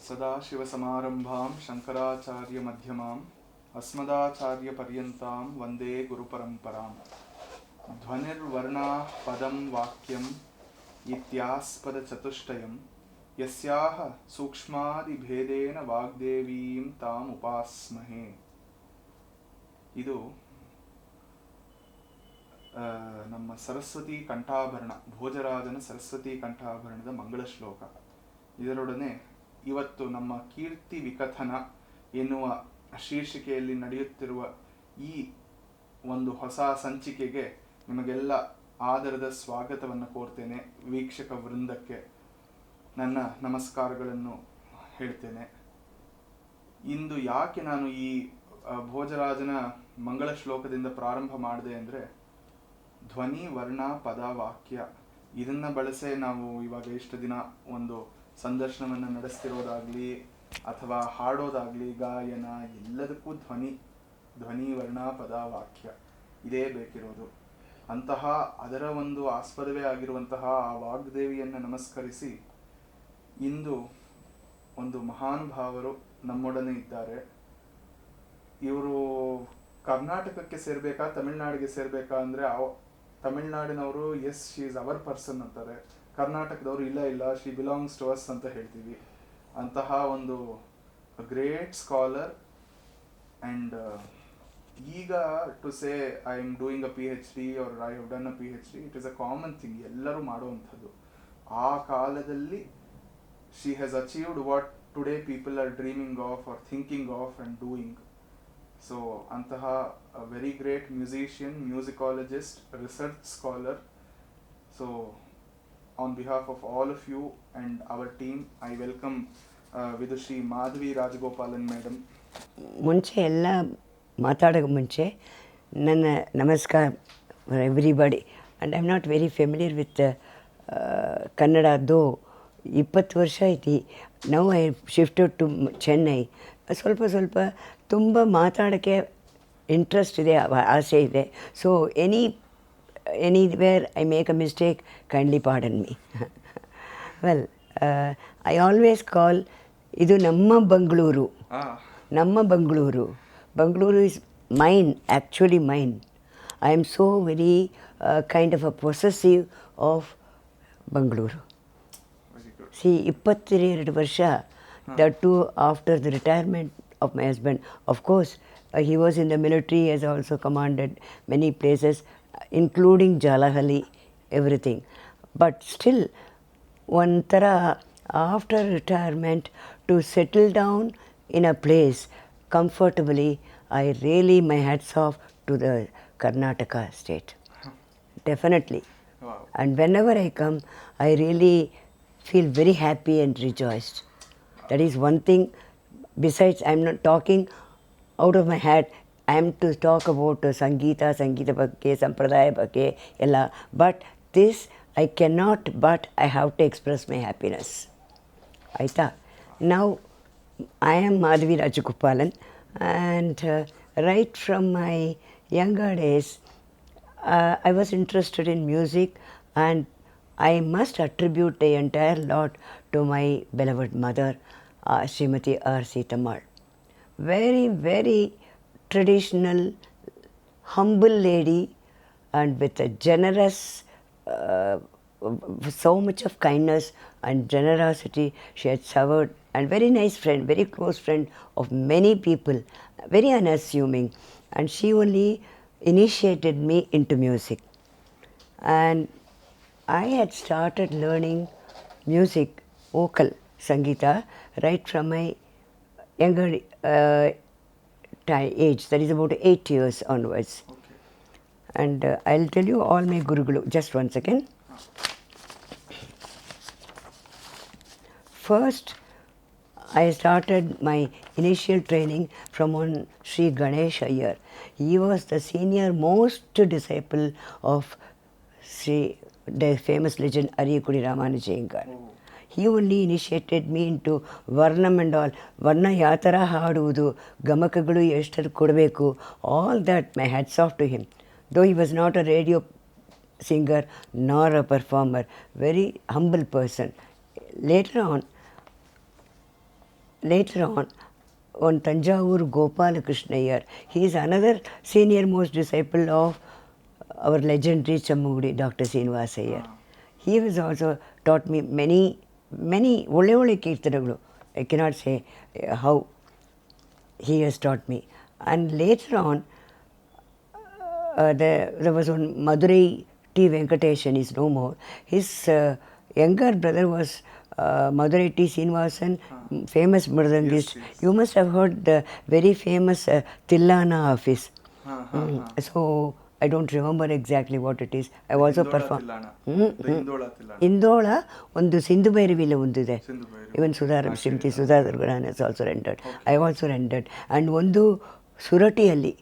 ಸದಾಶಿವಸಮಾರಂಭಾಂ ಶಂಕರಾಚಾರ್ಯಮಧ್ಯಮಾಂ ಅಸ್ಮದಾಚಾರ್ಯಪರ್ಯಂತಾಂ ವಂದೇ ಗುರುಪರಂಪರಾಂ. ಧ್ವನಿರ್ವರ್ಣಾಃ ಪದಂ ವಾಕ್ಯಂ ಇತ್ಯಾಸ್ಪದಚತುಷ್ಟಯಂ ಯಸ್ಯಾಃ ಸೂಕ್ಷ್ಮಾದಿಭೇದೇನ ವಾಗ್ದೇವೀಂ ತಾಂ ಉಪಾಸ್ಮಹೇ. ಇದು ನಮ್ಮ ಸರಸ್ವತಿ ಕಂಠಾಭರಣ, ಭೋಜರಾಜನ ಸರಸ್ವತಿ ಕಂಠಾಭರಣದ ಮಂಗಳ ಶ್ಲೋಕ. ಇದರೊಡನೆ ಇವತ್ತು ನಮ್ಮ ಕೀರ್ತಿ ವಿಕಥನ ಎನ್ನುವ ಶೀರ್ಷಿಕೆಯಲ್ಲಿ ನಡೆಯುತ್ತಿರುವ ಈ ಒಂದು ಹೊಸ ಸಂಚಿಕೆಗೆ ನಿಮಗೆಲ್ಲ ಆದರದ ಸ್ವಾಗತವನ್ನು ಕೋರ್ತೇನೆ. ವೀಕ್ಷಕ ವೃಂದಕ್ಕೆ ನನ್ನ ನಮಸ್ಕಾರಗಳನ್ನು ಹೇಳ್ತೇನೆ. ಇಂದು ಯಾಕೆ ನಾನು ಈ ಭೋಜರಾಜನ ಮಂಗಳ ಶ್ಲೋಕದಿಂದ ಪ್ರಾರಂಭ ಮಾಡಿದೆ ಅಂದರೆ, ಧ್ವನಿ, ವರ್ಣ, ಪದ, ವಾಕ್ಯ ಇದನ್ನು ಬಳಸೇ ನಾವು ಇವಾಗ ಇಷ್ಟು ದಿನ ಒಂದು ಸಂದರ್ಶನವನ್ನು ನಡೆಸ್ತಿರೋದಾಗಲಿ ಅಥವಾ ಹಾಡೋದಾಗಲಿ, ಗಾಯನ ಎಲ್ಲದಕ್ಕೂ ಧ್ವನಿ, ವರ್ಣ, ಪದ, ವಾಕ್ಯ ಇದೇ ಬೇಕಿರೋದು. ಅಂತಹ ಅದರ ಒಂದು ಆಸ್ಪದವೇ ಆಗಿರುವಂತಹ ಆ ವಾಗ್ದೇವಿಯನ್ನು ನಮಸ್ಕರಿಸಿ ಇಂದು ಒಂದು ಮಹಾನುಭಾವರು ನಮ್ಮೊಡನೆ ಇದ್ದಾರೆ. ಇವರು ಕರ್ನಾಟಕಕ್ಕೆ ಸೇರಬೇಕಾ ತಮಿಳ್ನಾಡಿಗೆ ಸೇರಬೇಕಾ ಅಂದರೆ, ತಮಿಳ್ನಾಡಿನವರು yes she is our person ಅಂತಾರೆ, ಕರ್ನಾಟಕದವರು ಇಲ್ಲ ಶಿ ಬಿಲಾಂಗ್ಸ್ ಟು ಅಸ್ ಅಂತ ಹೇಳ್ತೀವಿ. ಅಂತಹ ಒಂದು ಗ್ರೇಟ್ ಸ್ಕಾಲರ್. ಆ್ಯಂಡ್ ಈಗ to say I am doing a PhD or I have done a PhD, it is a common thing, ಎಲ್ಲರೂ ಮಾಡುವಂಥದ್ದು. ಆ ಕಾಲದಲ್ಲಿ she has achieved what today people are dreaming of or thinking of and doing. So ಅಂತಹ very great musician, musicologist, research scholar. So on behalf of all of you and our team, I welcome Vid Madhavi Rajagopalan madam. ಮುಂಚೆ ಎಲ್ಲ ಮಾತಾಡೋಕ್ಕೆ ಮುಂಚೆ ನನ್ನ ನಮಸ್ಕಾರ everybody. And I am not very familiar with Kannada. Though 20 ವರ್ಷ ಐತಿ. Now I shifted to Chennai. ಸ್ವಲ್ಪ ತುಂಬ ಮಾತಾಡೋಕ್ಕೆ ಇಂಟ್ರೆಸ್ಟ್ ಇದೆ, ಆಸೆ ಇದೆ. So anywhere I make a mistake, kindly pardon me. Well, I always call idu namma Bangalore. Namma Bangalore. Bangalore is mine, actually mine. I am so very kind of a possessive of Bangalore. Very good. See, 22 ವರ್ಷ, that too after the retirement of my husband. Of course, he was in the military, has also commanded many places, including Jalahali, everything. But still, one thara after retirement to settle down in a place comfortably, I really, my hats off to the Karnataka state. Definitely. Wow. And whenever I come, I really feel very happy and rejoiced. That is one thing. Besides, I am not talking out of my head. I am to talk about Sangeeta ಬಗ್ಗೆ, ಸಂಪ್ರದಾಯ ಬಗ್ಗೆ ಎಲ್ಲ. But this I cannot, but I have to express my happiness. ಆಯಿತಾ? Now, I am Madhavi Rajagopalan, and right from my younger days, I was interested in music, and I must attribute the entire lot to my beloved mother, Srimati R. Seethammal. Very, very traditional, humble lady, and with a generous, so much of kindness and generosity she had showered, and very nice friend, very close friend of many people, very unassuming, and she only initiated me into music. And I had started learning music, vocal Sangeeta, right from my younger age, that is about 8 years onwards. Okay. And I'll tell you all my Gurugulu. Just one second. First, I started my initial training from one Sri Ganesh Iyer. He was the senior most disciple of the famous legend Ariyakudi Ramanujayengar. Oh. He only initiated me into Varnam and all. Varna yatara haaduvudu, gamakagalu eshtaru kodabeku, all that, my hats off to him. Though he was not a radio singer nor a performer, very humble person. Later on, later on Tanjavur Gopala Krishnayar, he is another senior most disciple of our legendary Chammugudi, Dr. Srinivasayar. He was also taught me many ole Keerthanagalu. I cannot say how he has taught me. And later on, there was one Madurai T. Venkateshan is no more. His younger brother was Madurai T. Srinivasan, famous Mridangist. Yes. You must have heard the very famous Tillana office. So I don't remember exactly what it is. I also performed. Indola ಒಂದು ಸಿಂಧು ಭೈರವಿಲ ಒಂದಿದೆ. Even Sudharam Shrimati Sudhadhar Guran has also rendered. I also rendered. And ಒಂದು ಸುರಟಿಯಲ್ಲಿ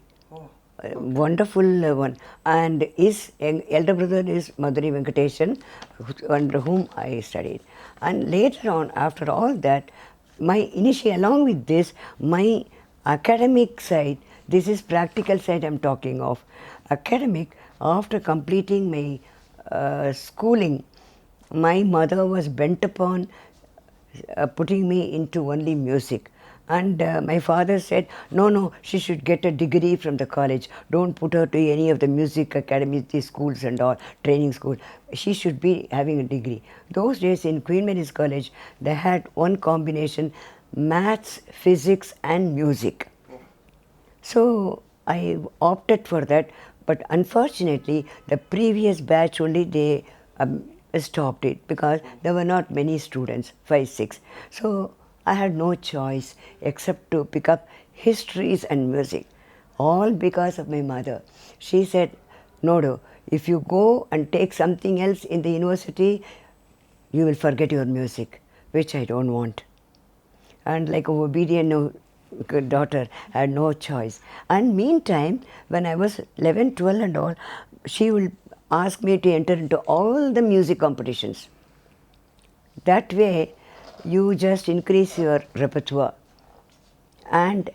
wonderful one. And his elder brother is Madurai Venkateshan, under whom I studied. And later on, after all that, along with this, my academic side, this is practical side I'm talking of. Academic, after completing my schooling, my mother was bent upon putting me into only music. And my father said, no, she should get a degree from the college. Don't put her to any of the music academies, these schools and all, training school. She should be having a degree. Those days in Queen Mary's College, they had one combination, maths, physics and music. So I opted for that. But unfortunately, the previous batch only they stopped it because there were not many students, 5, 6. So I had no choice except to pick up histories and music, all because of my mother. She said, Nodo, if you go and take something else in the university, you will forget your music, which I don't want. And like an obedient daughter, I had no choice. And meantime, when I was 11, 12 and all, she will ask me to enter into all the music competitions. That way, you just increase your repertoire and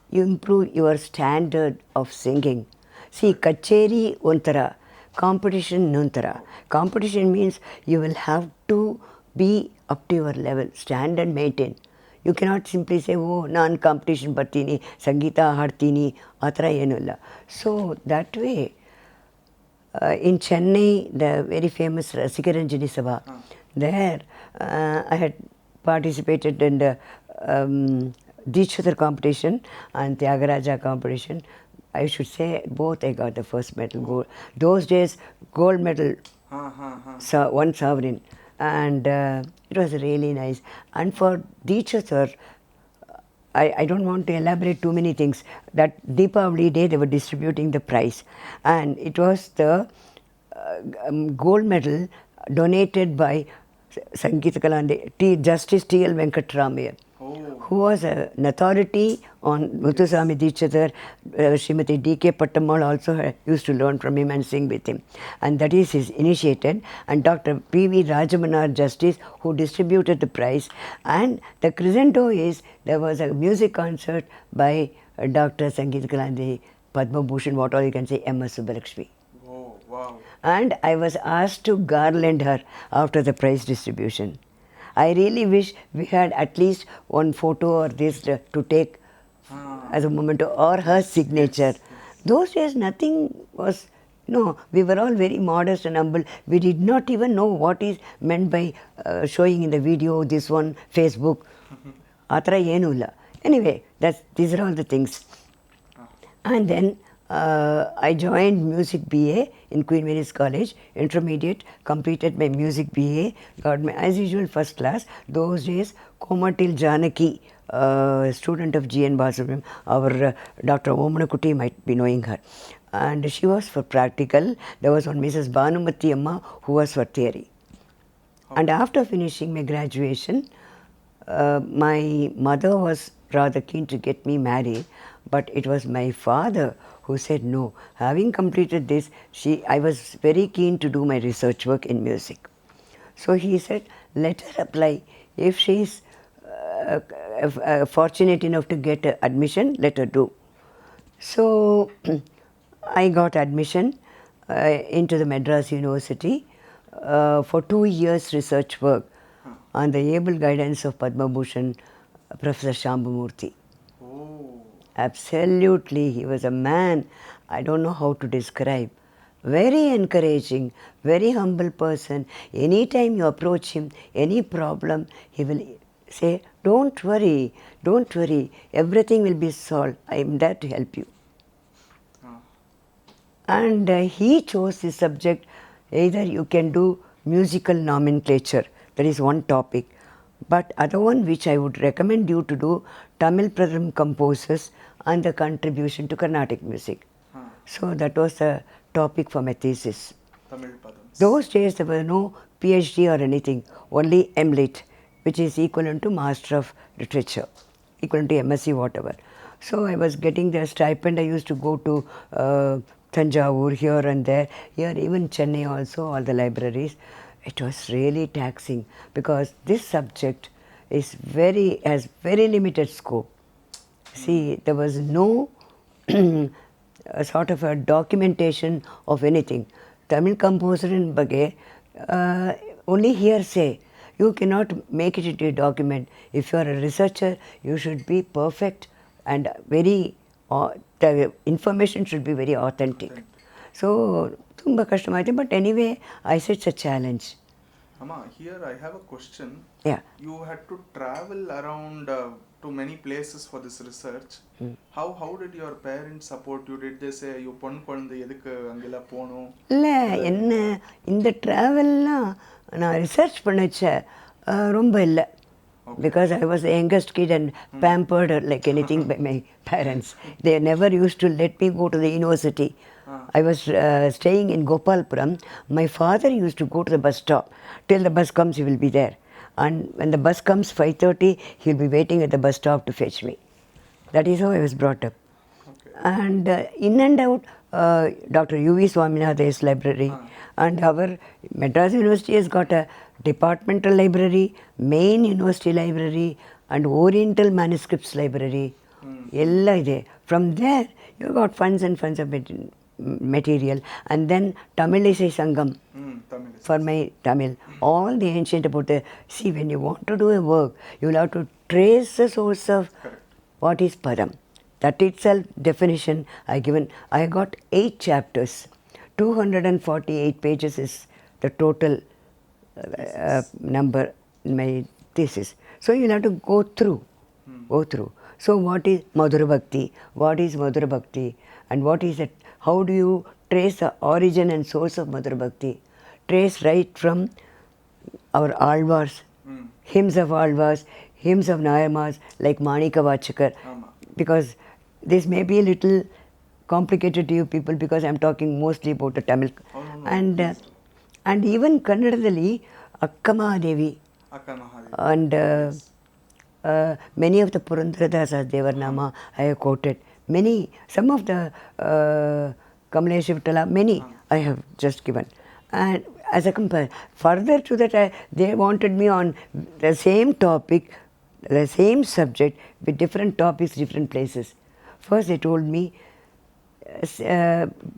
you improve your standard of singing. See, kacheri ontara, competition nontara. Competition means you will have to be up to your level, stand and maintain. You cannot simply say, oh, ನಾನು competition ಬರ್ತೀನಿ, ಸಂಗೀತ ಹಾಡ್ತೀನಿ, ಆ ಥರ ಏನೂ ಇಲ್ಲ. So that way, in Chennai, the very famous Rasikaranjani Sabha, there I had participated in the Deekshithar competition and Tyagaraja competition. I should say both I got the first medal, gold. Those days, gold medal, one sovereign. And it was really nice. And for Deekshithar, I don't want to elaborate too many things. That Deepavali day, they were distributing the prize. And it was the gold medal donated by Sangeeta Kalande, Justice T.L. Venkatramaya, who was an authority on MuttuswamiDikshita. Srimati D.K. Pattammal also used to learn from him and sing with him. And that is his initiated. And Dr. P.V. Rajamanar Justice, who distributed the prize. And the crescendo is, there was a music concert by Dr. Sangeeta Kalande, Padma Bhushan, what all you can say, M.S. Subbalakshmi. Oh, wow. And I was asked to garland her after the prize distribution. I really wish we had at least one photo or this to take as a memento, or her signature. Those days nothing was, we were all very modest and humble. We did not even know what is meant by showing in the video, this one, Facebook. Atra yenu illa. Anyway, these are all the things. And then I joined music BA in Queen Mary's College, intermediate, completed my music BA, got my, as usual, first class. Those days, Komatil Janaki, student of G.N. Basubram, our Dr. Omanakutti might be knowing her. And she was for practical. There was one Mrs. Bhanumati Amma who was for theory. And after finishing my graduation, my mother was rather keen to get me married, but it was my father who said no. Having completed this, I was very keen to do my research work in music. So he said, let her apply. If she is fortunate enough to get admission, let her do. So I got admission into the Madras University for 2 years research work on the able guidance of Padma Bhushan Professor Shambhamurthy. Oh. Absolutely, he was a man, I don't know how to describe. Very encouraging, very humble person. Anytime you approach him, any problem, he will say, don't worry, everything will be solved. I am there to help you. And he chose this subject, either you can do musical nomenclature, that is one topic. But other one which I would recommend you to do, Tamil Pradam composers and the contribution to Carnatic music. So that was the topic for my thesis. Tamil padams. Those days there was no PhD or anything, only MLit, which is equivalent to Master of Literature, equivalent to MSc whatever. So I was getting the stipend. I used to go to Tanjavur here and there. Here even Chennai also, all the libraries. It was really taxing because this subject is has very limited scope. See, there was no a sort of a documentation of anything. Tamil composer in Bage, only hearsay. You cannot make it into a document. If you are a researcher, you should be perfect and very, the information should be very authentic. So, tumba kashtamayite, but anyway, I said it's a challenge. Amma, here I have a question. Yeah. You had to travel around to many places for this research. How did your parents support you? Did they say, you பொன் குழந்தை எதுக்கு அங்கெல்லாம் போகணும்? இல்லை என்ன இந்த ட்ராவல்லாம் நான் research பண்ணச்ச ரொம்ப இல்லை. Because I was the youngest kid and pampered like anything by my parents. They never used to let me go to the university. I was staying in Gopalpuram. My father used to go to the bus stop. Till the bus comes, he will be there. And when the bus comes 5:30, he will be waiting at the bus stop to fetch me. That is how I was brought up. Okay. And in and out, Dr. U.V. Swaminatha's library. And our Madras University has got a departmental library, main university library, and Oriental manuscripts library. From there, you got funds and funds of material. And then Tamil Isai Sangam for my Tamil. All the ancient about the, see, when you want to do a work, you will have to trace the source of what is Padam. That itself definition I given. I got 8 chapters. 248 pages is the total number in my thesis. So you'll have to go through. So what is Madhura Bhakti? What is Madhura Bhakti? And what is it? How do you trace the origin and source of Madhura Bhakti? Trace right from our Alvars, hymns of Alvars, hymns of Nayamas like Manika Vachakar. Because this may be a little complicated to you people because I am talking mostly about the Tamil. And even Kannadadalli, Akka Mahadevi and many of the Purandaradasas, Devarnama, I have quoted. Some of the Kamalesh Vittala, many I have just given. And as a further to that, they wanted me on the same topic, the same subject with different topics, different places. First they told me,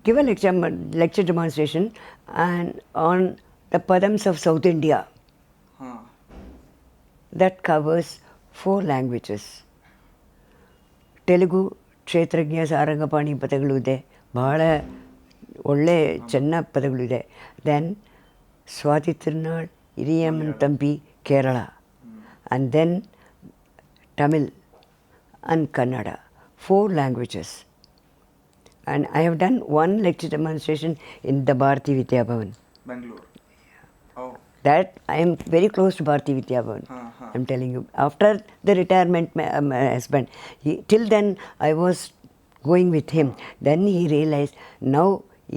give a lecture demonstration and on the padams of South India. That covers 4 languages. Telugu, ಕ್ಷೇತ್ರಜ್ಞ ಸಾರಂಗಪಾಣಿ ಪದಗಳು ಇದೆ, ಬಹಳ ಒಳ್ಳೆ ಚೆನ್ನಾಗಿ ಪದಗಳು ಇದೆ. Then Swathi Thirunal, Irayimman Thampi, Kerala, and then Tamil and Kannada, 4 languages. And I have done 1 lecture demonstration in the Bharati Vidya Bhavan, Bangalore. Oh. That I am very close to Bharati Vidya Bhavan. I am telling you. After the retirement, my husband, till then I was going with him. Then he realized, now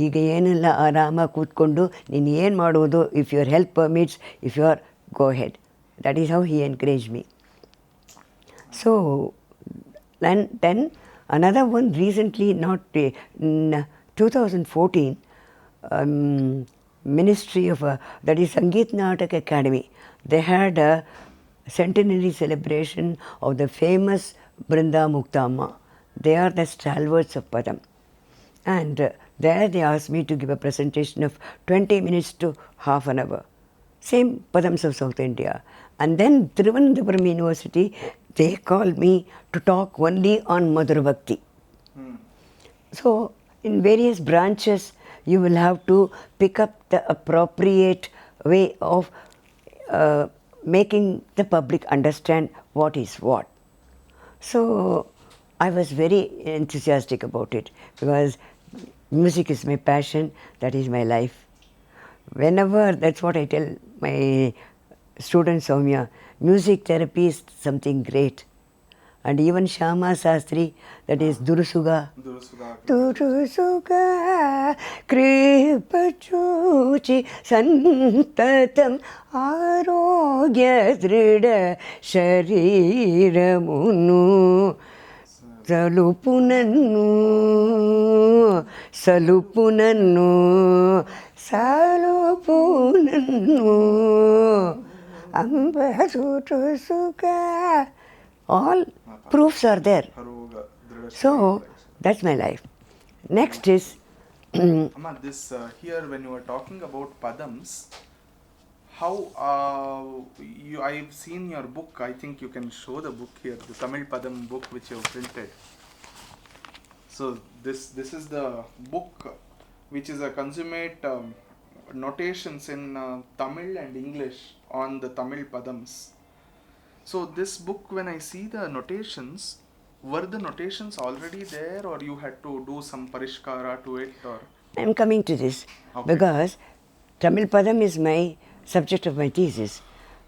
ಈಗ ಏನೆಲ್ಲ ಆರಾಮಾಗಿ ಕೂತ್ಕೊಂಡು ನೀನು ಏನು ಮಾಡೋದು, if your health permits, if you are, go ahead. That is how he encouraged me. So, and then another one recently, not in 2014, Ministry of, that is Sangeet Natak Academy, they had a centenary celebration of the famous Brinda Muktama. They are the stalwarts of Padam. And there they asked me to give a presentation of 20 minutes to half an hour. Same Padams of South India. And then Thiruvananthapuram University, they call me to talk only on Madhura Bhakti. So, in various branches, you will have to pick up the appropriate way of making the public understand what is what. So, I was very enthusiastic about it because music is my passion, that is my life. Whenever, that's what I tell my student Soumya, music therapy is something great. And even Shyama Sastri, that is Durusuga. Durusuga kripachuchi santatam arogya drida shariramunu salupunannu ambasutusuga. All proofs are there. So, that's my life. Next is... Amma, this here when you were talking about padams, how I've seen your book. I think you can show the book here, the Tamil Padam book which you have printed. So this is the book which is a consummate notations in Tamil and English on the Tamil padams. So this book, when I see the notations, were the notations already there, or you had to do some parishkara to it? Or I am coming to this because Tamil Padam is my subject of my thesis.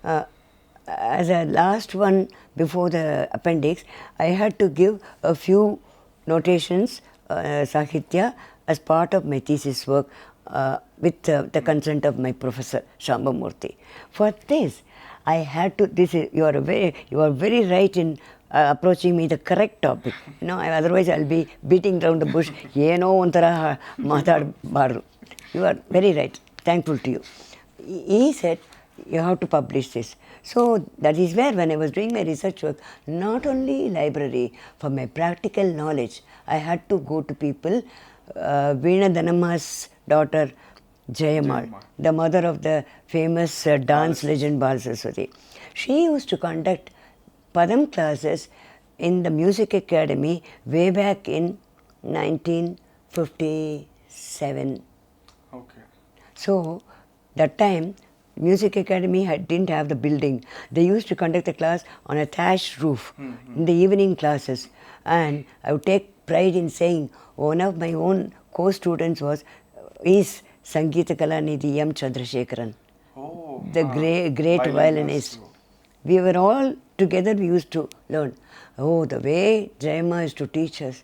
As a last one before the appendix, I had to give a few notations, Sahitya, as part of my thesis work with the consent of my professor, Shambhamurthy. For this, I had to, you are very right in approaching me the correct topic. Otherwise I'll be beating around the bush. You are very right. Thankful to you. He said, you have to publish this. So that is where, when I was doing my research work, not only library, for my practical knowledge, I had to go to people. Veena Dhanamma's daughter, Jayamal, the mother of the famous dance legend Bal Saraswati. She used to conduct Padam classes in the Music Academy way back in 1957. okay. So, that time, Music Academy didn't have the building. They used to conduct the class on a thatched roof in the evening classes. And I would take pride in saying one of my own co-students is Sangeeta Kalanidhi M. Chandrasekharan, the great violinist. We were all together, we used to learn. Oh, the way Jayama is to teach us,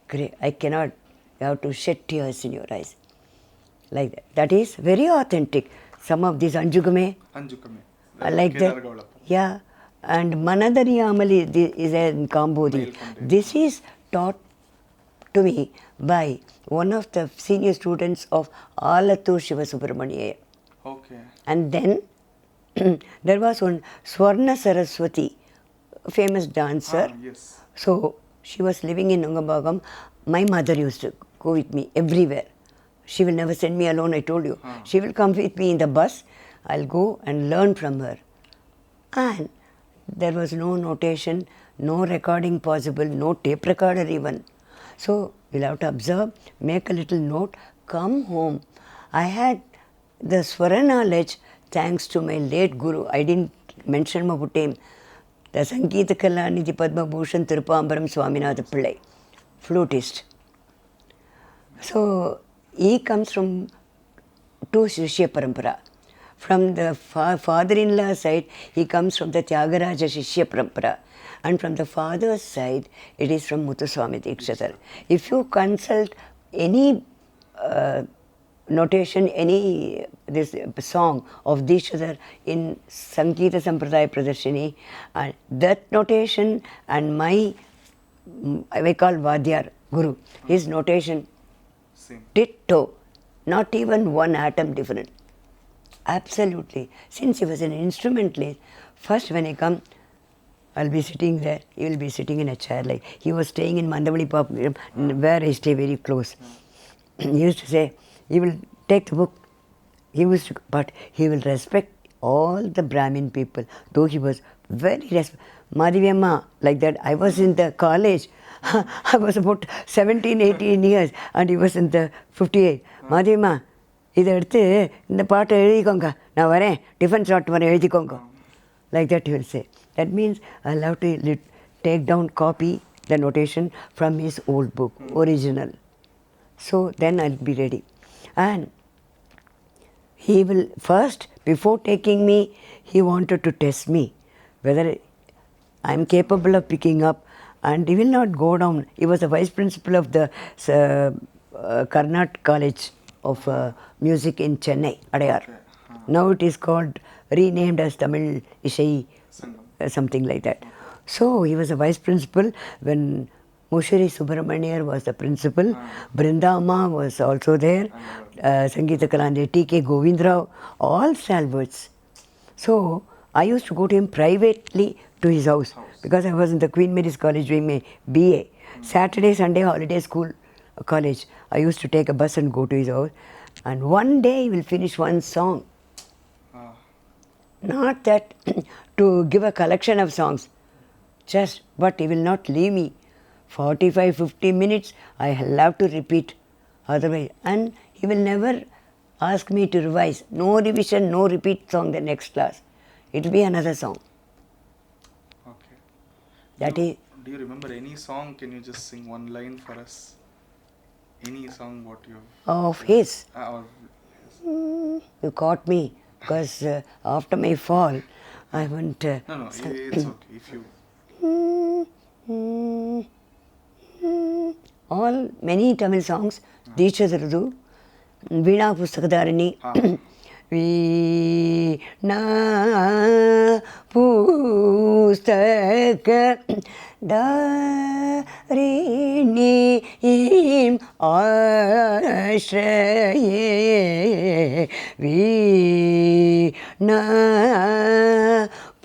great. I cannot, you have to shed tears in your eyes. Like that. That is very authentic. Some of these Anjugame, like that. Yeah. And Manadariyamal is in Kambodhi. This is taught to me by one of the senior students of Alattur Shiva Subramaniya. Okay. And then there was one Swarna Saraswati, a famous dancer. Yes. So she was living in Nungambagam. My mother used to go with me everywhere. She will never send me alone, I told you. She will come with me in the bus. I'll go and learn from her. And there was no notation, no recording possible, no tape recorder even. So we'll have to observe, make a little note, come home. I had the Swara knowledge thanks to my late Guru. I didn't mention my name. The Sangeeta Kalanidhi Padma Bhushan Tirupambaram Swaminatha Pillai, flutist. So he comes from two Shishya Parampara. From the father-in-law side, he comes from the Tyagaraja Shishya Parampara. And from the father's side, it is from MuttuswamiDikshita. If you consult any notation, any this song of Dikshita in Sangeeta Sampradaya Pradarshini, that notation and my, I call Vadyar, Guru, his notation, Same. Ditto, not even one atom different. Absolutely. Since he was an instrumentalist, first when I come, I'll be sitting there, he will be sitting in a chair. Like he was staying in Mandavali Pop, where I stay very close. He used to say, he will take the book, but he will respect all the Brahmin people, though he was very Madhavi Amma, like that. I was in the college. I was about 17, 18 years and he was in the 58. Madhavi Amma, இதை எடுத்து இந்த பாட்டை எழுதிக்கோங்க நான் வரேன் tiffin shot வரேன் எழுதிக்கோங்க like that he will say. That means I'll have to take down, copy the notation from his old book, original. So then I'll be ready. And he will first, before taking me, he wanted to test me whether I'm capable of picking up, and he will not go down. He was the vice principal of the Karnat College of Music in Chennai, Adayar. Now it is called, renamed as Tamil Ishai, something like that. So he was a vice principal when Mushari Subramaniar was the principal. Brindama was also there. Sangeeta Kalande, T.K. Govindrao, all stalwarts. So I used to go to him privately to his house because I was in the Queen Mary's College doing my BA. Saturday, Sunday, holiday school, college. I used to take a bus and go to his house. And one day he will finish one song. Not that to give a collection of songs, just, but he will not leave me. 45-50 minutes, I will have to repeat. Otherwise, and he will never ask me to revise. No revision, no repeat song the next class. It will be another song. Okay. That is. Do you remember any song? Can you just sing one line for us? Any song what you Of his. or You caught me because after my fall, I went. no, it's okay if you. All many Tamil songs, Deeksha Dhrudu, Veena Pustaka Dharineem, Veena Pustaka Dharineem, Ashraye, Veena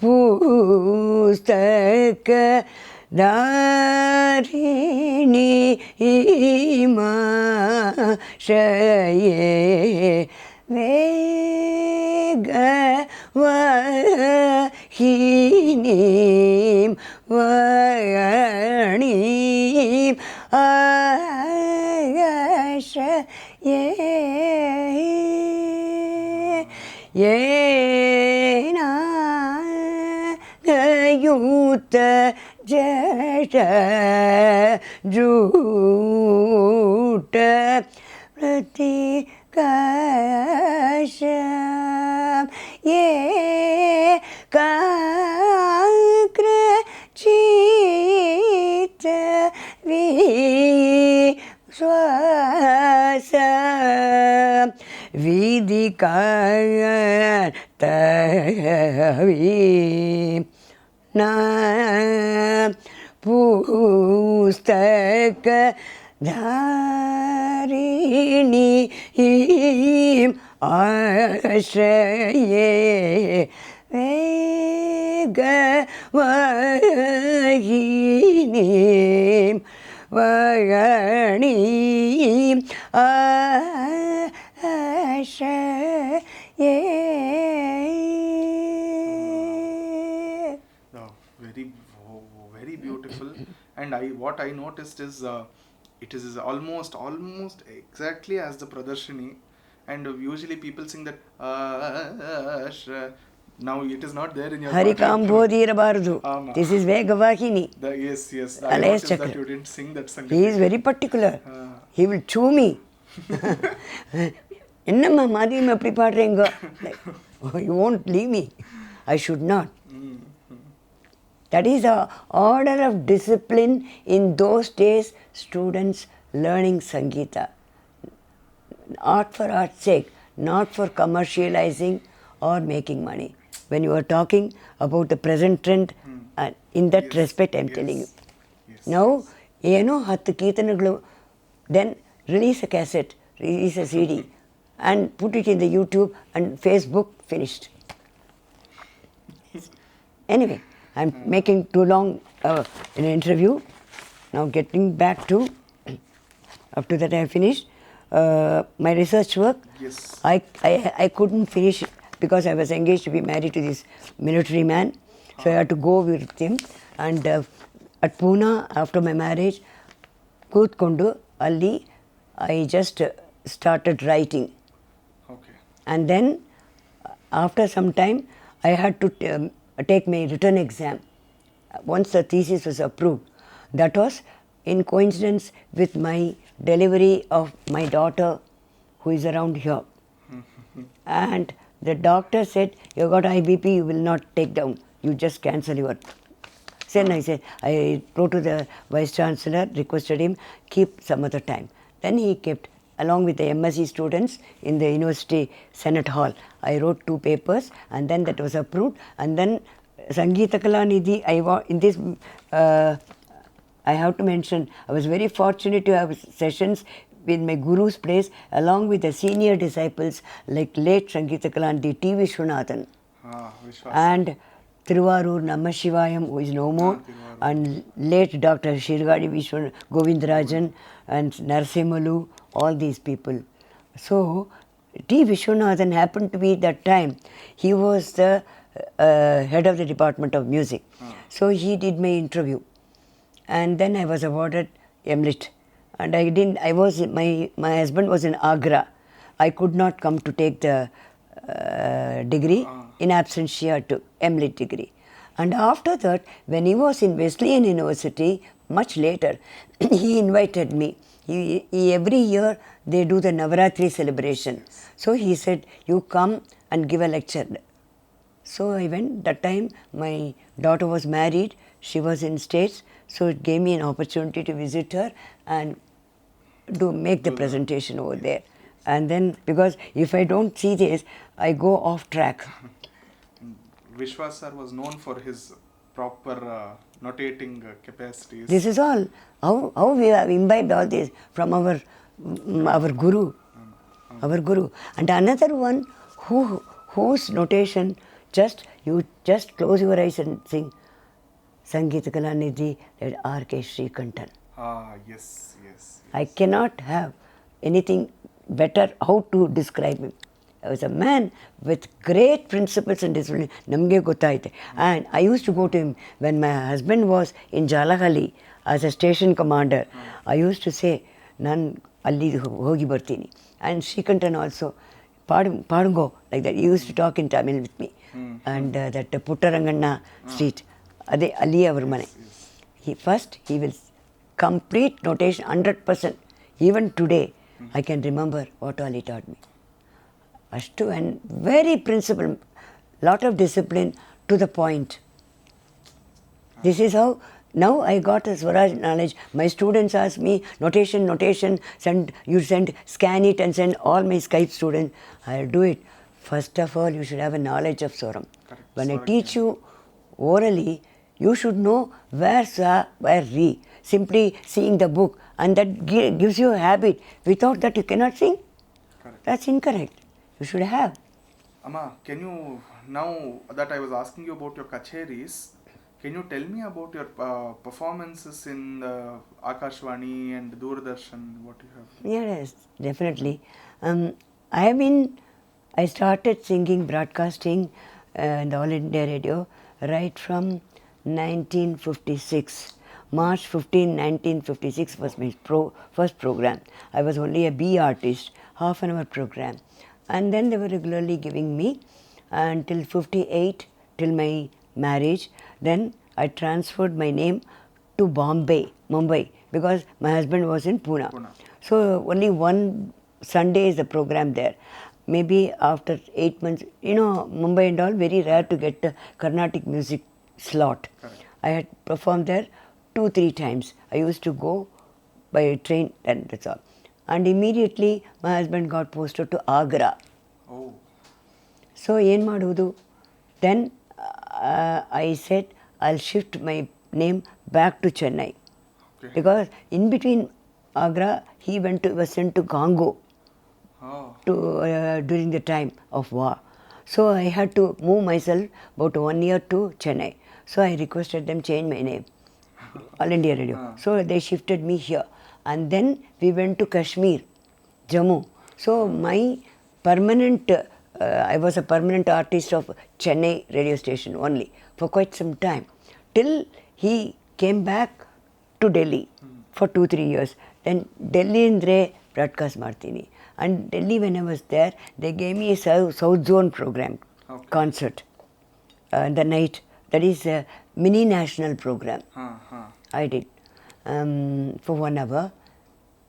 Pustaka Dharineem, Ashraye, Vegavahini, Vegavahini, Ashraye, Yena Gayuta Jeta Juta Pratikasham Ye Kakra Chita Vi Swasa Vidikatavi Na Pustaka Dharineem, Ashraye, Vegavahini, Vegavahini, Ashraye. Very beautiful. And what I noticed is it is almost exactly as the Pradarshini, and usually people sing that now it is not there in your Kambodhi Rabardu. This is Vegavahini. Yes. I noticed that you didn't sing that song. He is very particular. He will chew me. Ennamma Madhavi appadi paadrenga. You won't leave me. I should not. That is the order of discipline in those days, students learning Sangeeta. Art for art's sake, not for commercializing or making money. When you are talking about the present trend, in that respect I am telling you. Now, hatu keerthanagalu, then release a cassette, release a CD and put it in the YouTube and Facebook, finished. Anyway, I'm making too long an interview. Now getting back to, after that I finished my research work. Yes. I couldn't finish it because I was engaged to be married to this military man. So I had to go with him. And at Pune, after my marriage, Kootkondu, Ali, I just started writing. Okay. And then, after some time, I had to take my written exam. Once the thesis was approved, that was in coincidence with my delivery of my daughter, who is around here. And the doctor said, "You got IBP, you will not take down. You just cancel your." Then I wrote to the Vice Chancellor, requested him, keep some other time. Then he kept, along with the MSc students in the University Senate Hall. I wrote 2 papers, and then that was approved. And then Sangeeta Kalanidhi, I have to mention, I was very fortunate to have sessions with my guru's place, along with the senior disciples like late Sangeeta Kalanidhi, T. Vishwanathan, and Thiruvarur Namashivayam, who is no more, and late Dr. Shirgadi Vishwan Govindarajan and Narasimhalu, all these people. So, T. Vishwanathan happened to be that time, he was the head of the Department of Music. So, he did my interview. And then I was awarded MLit. And my husband was in Agra. I could not come to take the degree. In absentia to MLit degree. And after that, when he was in Wesleyan University, much later, he invited me. Every year they do the Navaratri celebration. So he said, "You come and give a lecture." So I went. That time my daughter was married. She was in States. So it gave me an opportunity to visit her and make the presentation over there. And then, because if I don't see this, I go off track. Vishwas sir was known for his proper notating capacities. This is all. How we have imbibed all this from our guru. Our guru. And another one whose notation, you just close your eyes and sing Sangeeta Kalanidhi, that R. K. Srikanthan. Yes. I cannot have anything better how to describe him. I was a man with great principles and discipline. Namge gottaite. And I used to go to him when my husband was in Jalahalli as a station commander. I used to say, "Nan alli hogi bartini." And Srikantan also, "Padungo," like that. He used to talk in Tamil with me. And that Puttaranganna street, ade alli avaru mane. He will complete notation 100%. Even today, I can remember what all he taught me. Ashtu, and very principled, lot of discipline to the point. This is how, now I got a Swara knowledge. My students ask me, notation, scan it and send all my Skype students. I'll do it. First of all, you should have a knowledge of Swaram. When I teach you orally, you should know where Sa, where Re. Simply seeing the book, and that gives you a habit. Without that, you cannot sing. Correct. That's incorrect. You should have. Amma, can you, now that I was asking you about your kacheris, can you tell me about your performances in Akashvani and Doordarshan, what you have? Yes, definitely. I started singing, broadcasting in All India Radio right from 1956. March 15, 1956 was my first program. I was only a B artist, half-an-hour program. And then they were regularly giving me until 58, till my marriage. Then I transferred my name to Mumbai, because my husband was in Pune. So only one Sunday is the program there. Maybe after 8 months, Mumbai and all, very rare to get the Carnatic music slot. Correct. I had performed there 2-3 times. I used to go by train, and that's all. And immediately my husband got posted to Agra. Oh. So, yen madudu? Then I said, I'll shift my name back to Chennai. Okay. Because in between Agra, he was sent to Congo during the time of war. So I had to move myself about 1 year to Chennai. So I requested them change my name. All India Radio. So they shifted me here. And then we went to Kashmir, Jammu. So my permanent, I was a permanent artist of Chennai radio station only for for quite some time, till he came back to Delhi for 2-3 years. Then Delhi Indre broadcast Martini. And Delhi, when I was there, they gave me a South Zone program, concert, the night. That is a mini national program. I did for 1 hour.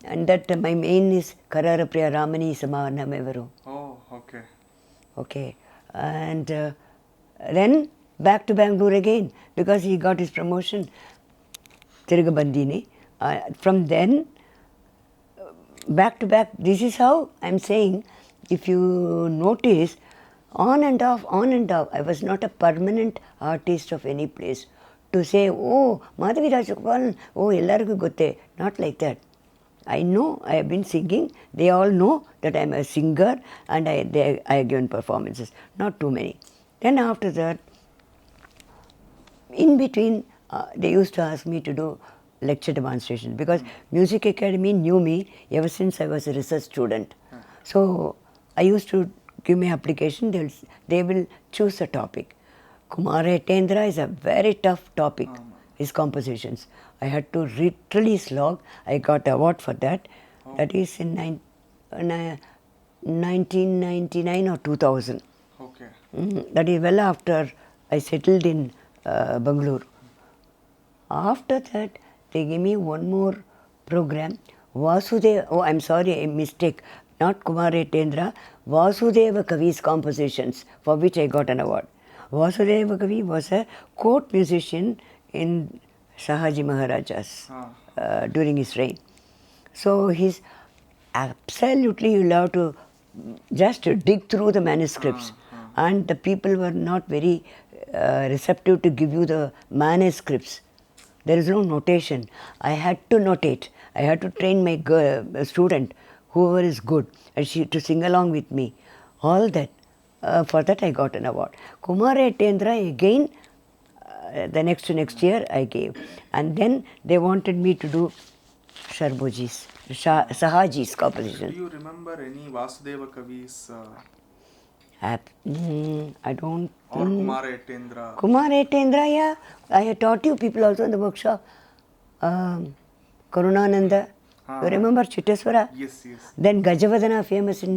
And that my main is Karara Priya Ramani Samanamevaru. Oh, okay. Okay. And then back to Bangalore again, because he got his promotion, Tirugabandini. From then, back to back, this is how I'm saying, if you notice, on and off. I was not a permanent artist of any place. To say, oh, Madhavi Rajagopal, oh, ellargu gotte. Not like that. I know, I have been singing. They all know that I'm a singer, and I have given performances. Not too many. Then after that, in between, they used to ask me to do lecture demonstrations, because Music Academy knew me ever since I was a research student. So I used to give my application. They will choose a topic. Kumara Ettendra is a very tough topic, his compositions. I had to literally slog. I got award for that. That is in 1999 or 2000. Okay. That is well after I settled in Bangalore. After that, they gave me one more program. Vasudeva, oh, I'm sorry, a mistake. Not Kumara Ettendra. Vasudeva Kavi's compositions, for which I got an award. Vasudeva Kavi was a court musician in Shahaji Maharaja's during his reign. So he's absolutely, you'll have to just dig through the manuscripts. And the people were not very receptive to give you the manuscripts. There is no notation. I had to notate. I had to train my student, whoever is good, and she to sing along with me. All that. For that I got an award. Kumara Ettendra again, the next year I gave. And then they wanted me to do Sharboji's, Shahaji's composition. Do you remember any Vasudeva Kavi's? I don't. Or Kumara Ettendra? Kumara Ettendra, yeah. I had taught you people also in the workshop. Karunananda. You remember Chittaswara? Yes. Then Gajavadana, famous in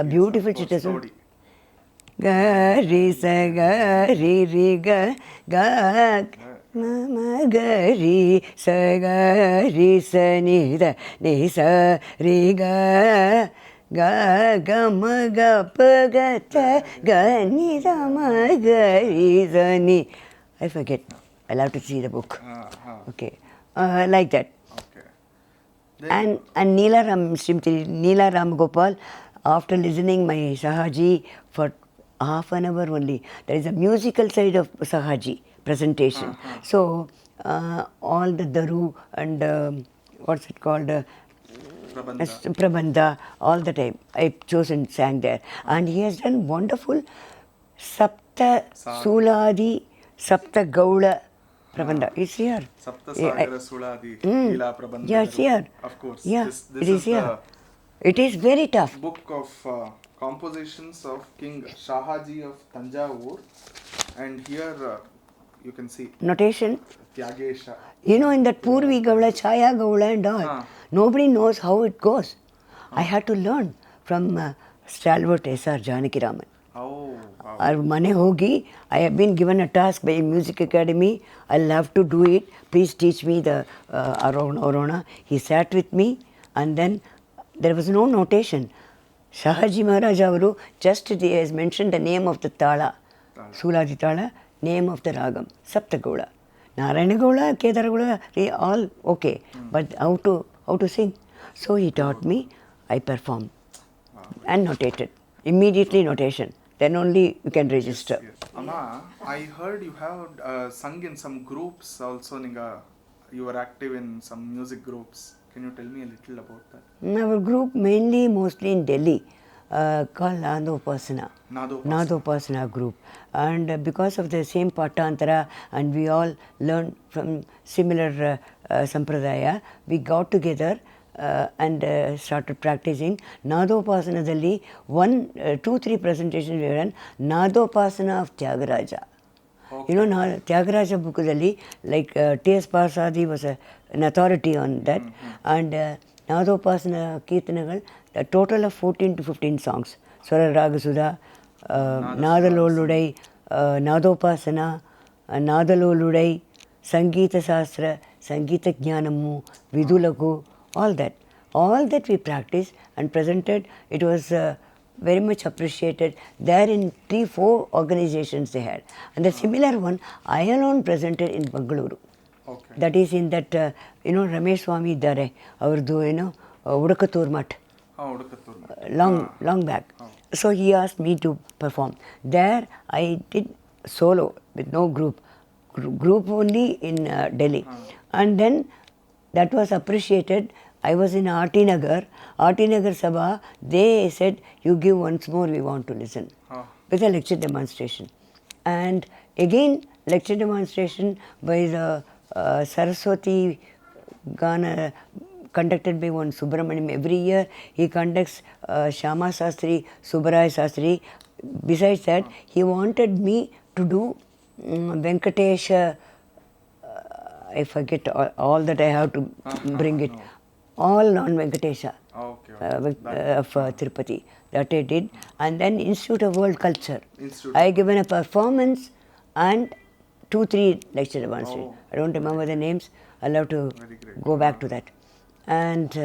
beautiful Chittaswara. Ga ri sa ga ri ri ga ga ma ga ri sa ga ri sa ni da ni sa ri ga ga ga ma ga pa ga ta ga ni da ma ga ri sa ni. I forget. I'll have to see the book. Okay, like that. Okay. And Neela Ram Gopal, after listening my Shahaji for half an hour only, there is a musical side of Shahaji presentation. So all the Daru and what's it called? Prabandha, all the time I chose and sang there. And he has done wonderful Sapta Suladi, Sapta Gaula Prabandha. It's here. Sapta Sagara Suladi, Leela Prabandha. Yes, here. Of course. Yeah, This it is here. It is very tough. Book of compositions of King Shahaji of Tanjavur, and here you can see Notation. Tyagesha. You know, in that Purvi Gaula, Chaya Gaula and all, nobody knows how it goes. I had to learn from stalwart S.R. Janaki Raman. Oh, wow. Mane hogi, I have been given a task by Music Academy. I'll have to do it. Please teach me the Arona. He sat with me, and then there was no notation. Shahaji Maharaj Avaru just has mentioned the name of the Tala, Suladi Tala, name of the Ragam, Saptagola. Narayana Gola, Kedara Gola, they all okay. But how to sing? So he taught me, I performed and notated. Immediately notation. Then only you can register. Yes. Amma, I heard you have sung in some groups also. You were active in some music groups. Can you tell me a little about that? Our group mostly in Delhi, called Nadopasana. Nadopasana group. And because of the same Patantara, and we all learned from similar Sampradaya, we got together and started practicing. Nadopasanadalli 2-3 presentations we ran. Nadopasana of Tyagaraja. You know, Tyagaraja Bukudali, like T.S. Pasadi was an authority on that, and Nadopasana Kirtanagal, a total of 14 to 15 songs. Swara Ragasudha, Nadaloludai, Nadopasana, Nadaloludai, Sangeeta Sastra, Sangeeta Jnanamu, Vidulaku, all that. All that we practiced and presented, it was very much appreciated. There in 3-4 organizations they had. And the similar one, I alone presented in Bangalore. Okay. That is in that, Ramesh Swami Dare, Urdu, Udakatur Mat. Long back. So he asked me to perform. There I did solo with no group. Group only in Delhi. And then that was appreciated. I was in Aarti Nagar Sabha. They said, you give once more, we want to listen. With a lecture demonstration. And again, lecture demonstration by the Saraswati Gnana, conducted by one Subramaniam. Every year he conducts Shama Sastri, Subbaraya Sastri. Besides that, he wanted me to do Venkatesha. I forget all that I have to bring it. All on Venkatesha of Tirupati. That I did. And then Institute of World Culture. I given a performance and 2-3 lecture demonstrations. I don't remember the names. I'll have to go back to that. And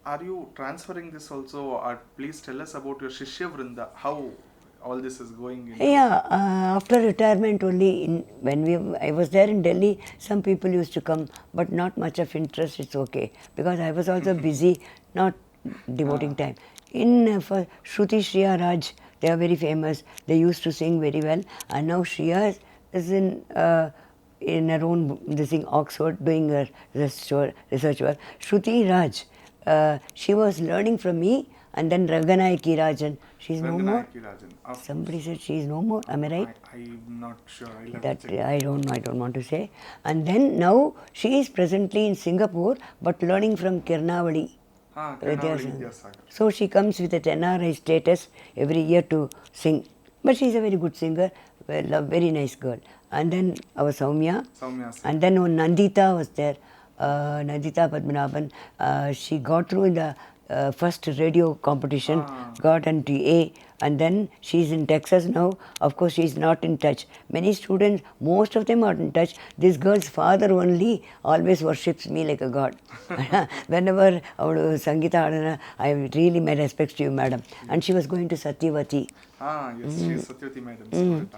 are you transferring this also? Or please tell us about your Shishya Vrinda. How all this is going? After retirement only, I was there in Delhi, some people used to come, but not much of interest. It's okay, because I was also busy, not devoting time. For Shruti Shriya Raj, they are very famous. They used to sing very well, and now Shriya is in her own Oxford doing her research work. Shruti Raj, she was learning from me. And then Raganayaki Rajan, she's no more. Somebody said she's no more. Am I right? I'm not sure. I don't know. I don't want to say. And then now she is presently in Singapore, but learning from Kirnavali. So she comes with a NRI status every year to sing. But she's a very good singer, very nice girl. And then our Soumya. And then Nandita was there. Nandita Padmanabhan. She got through in the first radio competition, got into A, and then she's in Texas now. Of course, she's not in touch. Many students, most of them are in touch. This girl's father only always worships me like a god. Whenever Sangeeta, I really my respects to you, madam. And she was going to Satyavati. Yes, she's Satyavati, madam.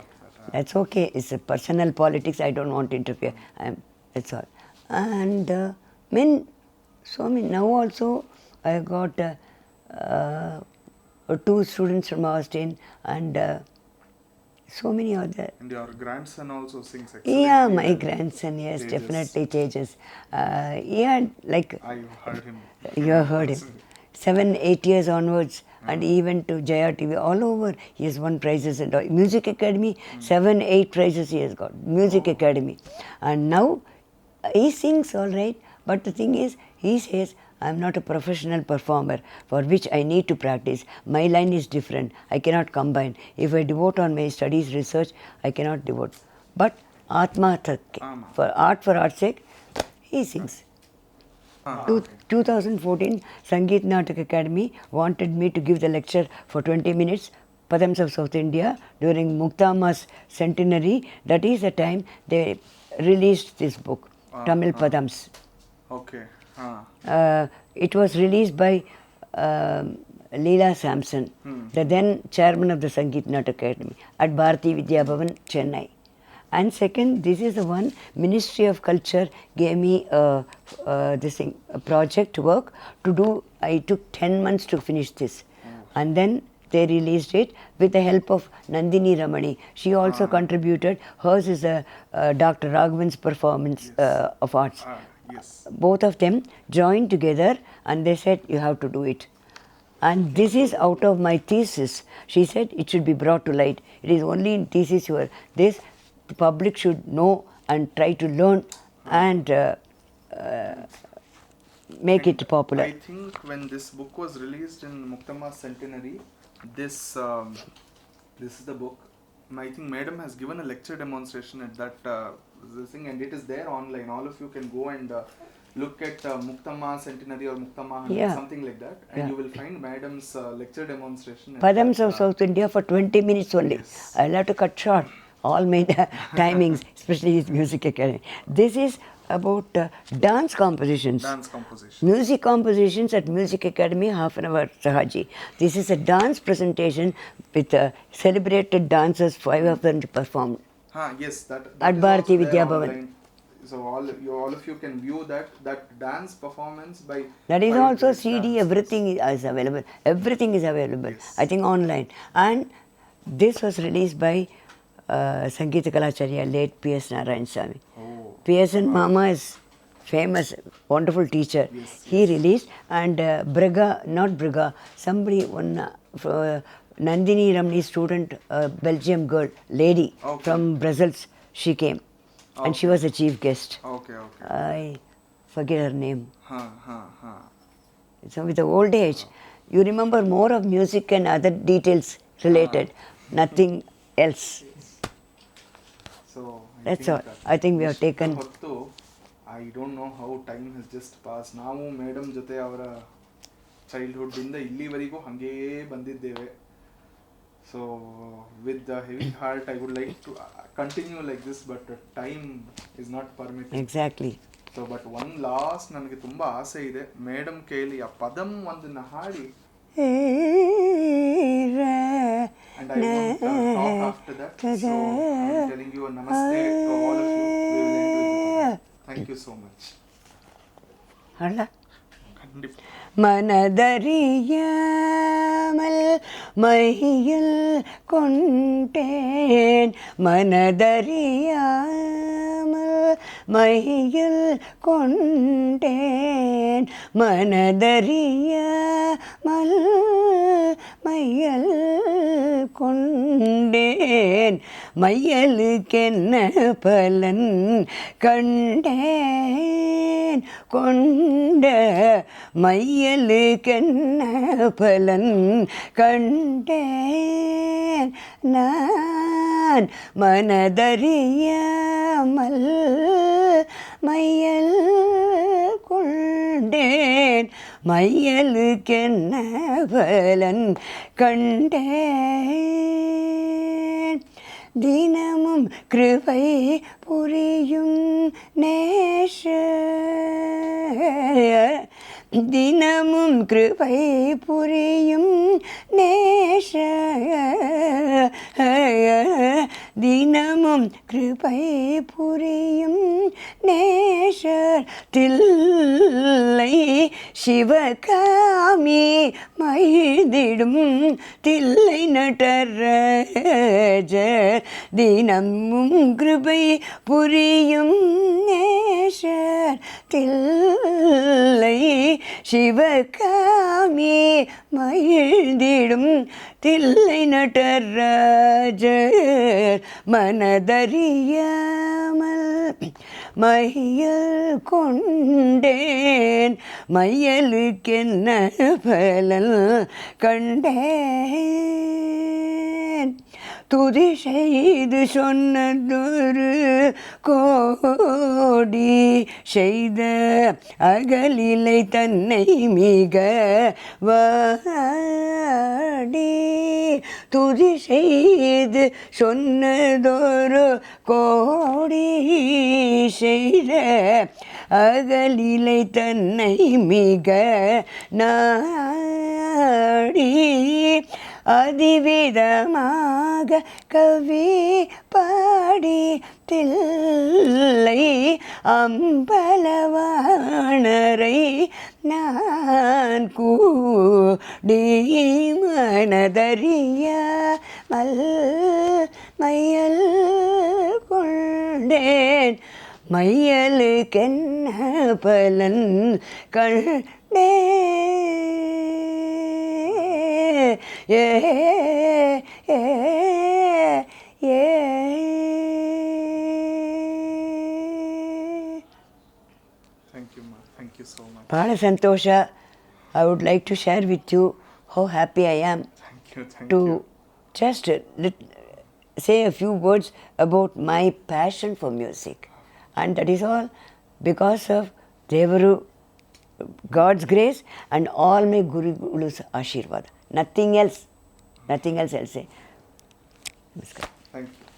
That's okay. It's a personal politics. I don't want to interfere. That's all. And now also, I got 2 students from Austin, and so many other. And your grandson also sings excellently. Yeah, my grandson, yes, definitely Tejas. Like I heard him. You have heard him. 7-8 years onwards, and even to Jaya TV, all over, he has won prizes. And Music Academy, 7-8 prizes he has got. Music Academy. And now, he sings all right, but the thing is, he says, I'm not a professional performer for which I need to practice. My line is different. I cannot combine. If I devote on my studies, research, I cannot devote. But Atma for art's sake, he sings. 2014, Sangeet Natak Academy wanted me to give the lecture for 20 minutes, Padams of South India, during Muktama's centenary. That is the time they released this book, Tamil Padams. Okay. It was released by Leela Sampson, the then chairman of the Sangeet Natak Academy at Bharati Vidya Bhavan, Chennai. And second, this is the one Ministry of Culture gave me a project work to do. I took 10 months to finish this. And then they released it with the help of Nandini Ramani. She also contributed. Hers is Dr. Raghavan's performance of arts. Yes. Both of them joined together and they said, you have to do it. And this is out of my thesis. She said it should be brought to light. It is only in thesis the public should know and try to learn and make it popular. I think when this book was released in Muktama's centenary, this is the book. I think Madam has given a lecture demonstration at that this thing, and it is there online. All of you can go and look at Muktama Centenary or Muktama 100, Yeah. something like that, and Yeah. you will find Madam's lecture demonstration. at Padams that, of South India for 20 minutes only. Yes. I'll have to cut short all my timings, especially his music academy. This is about dance compositions. Dance composition. Music compositions at Music Academy, half an hour Shahaji. This is a dance presentation with celebrated dancers, 5 of them performed. Yes, that At is Bharati also there Vidya Bhavan. online. So all of you can view that dance performance by. That is 5 also great CD, dancers. everything is available. Everything is available, Yes. I think online. And this was released by Sangeeta Kalacharya, late P.S. Narayan Swami. Oh. P.S.N. Mama is famous, wonderful teacher. Yes, He released, and somebody, Nandini Ramni's student, Belgium girl, lady Okay. from Brussels, she came. And she Okay. was a chief guest. Okay. I forget her name. Huh. So with the old age, you remember more of music and other details related, nothing else. So That's all. I think we have taken. I don't know how time has just passed. ನಾವು madam ಜೊತೆ ಅವರ childhood ಇಂದ ಇಲ್ಲಿವರೆಗೂ ಹಂಗೇ ಬಂದಿದ್ದೇವೆ. So with the heavy heart, I would like to continue like this, but time is not permitted. Exactly. So but one last ನನಗೆ ತುಂಬಾ ಆಸೆ ಇದೆ, ಮೇಡಮ್ ಕೈಲಿ ಆ ಪದಂ ಒಂದನ್ನ ಹಾಡಿ. And I want to talk after that. So I'm telling you a namaste to all of you. We will end with the padam. Thank you so much. Hala. Kandip. மனதறியாமல் மையில் கொண்டேன் மனதறியாமல் மையில் கொண்டேன் மனதறியாமல் மையல் கொண்டேன் மையலுக்கென்ன பலன் கண்டேன் கொண்ட மையலுக்கென்ன பலன் கண்டேன் நான் மனதறியாமல் மையல் கொண்டேன் மையலுக்கென்ன பலன் கண்டேன் தினமும் கிருபை புரியும் நேஷ தினமும் கிருபை புரியும் நேஷ தினமும் கிருபை புரியும் நேஷர் தில்லை சிவகாமி மைதிடும் தில்லை நடராஜர் தினமும் கிருபை புரியும் நேஷர் தில்லை சிவகாமி மகிழ்ந்திடும் தில்லை நடராஜர் மனதறியாமல் மையல் கொண்டேன் மையலுக்கென்ன பலன் கண்டேன் துதி செய்து சொன்னதொரு கோடி செய்த அகலிலை தன்னை மிக வாடி துதி செய்து சொன்னதொரு கோடி செய்த அகலிலை தன்னை மிக நாடி அதிவிதமாக கவி பாடி தில்லை அம்பலவாணரை நான் கூடி மனதறியாமல் மையல் கொண்டேன் மையலுக்கென்ன பலன் கண்டேன் Thank you, ma. Thank you so much. Bala Santosha, I would like to share with you how happy I am Thank you. to just say a few words about my passion for music. And that is all because of Devaru, God's grace, and all my Guru's Ashirvada. Nothing else. Nothing else I'll say. Namaskar. Thank you.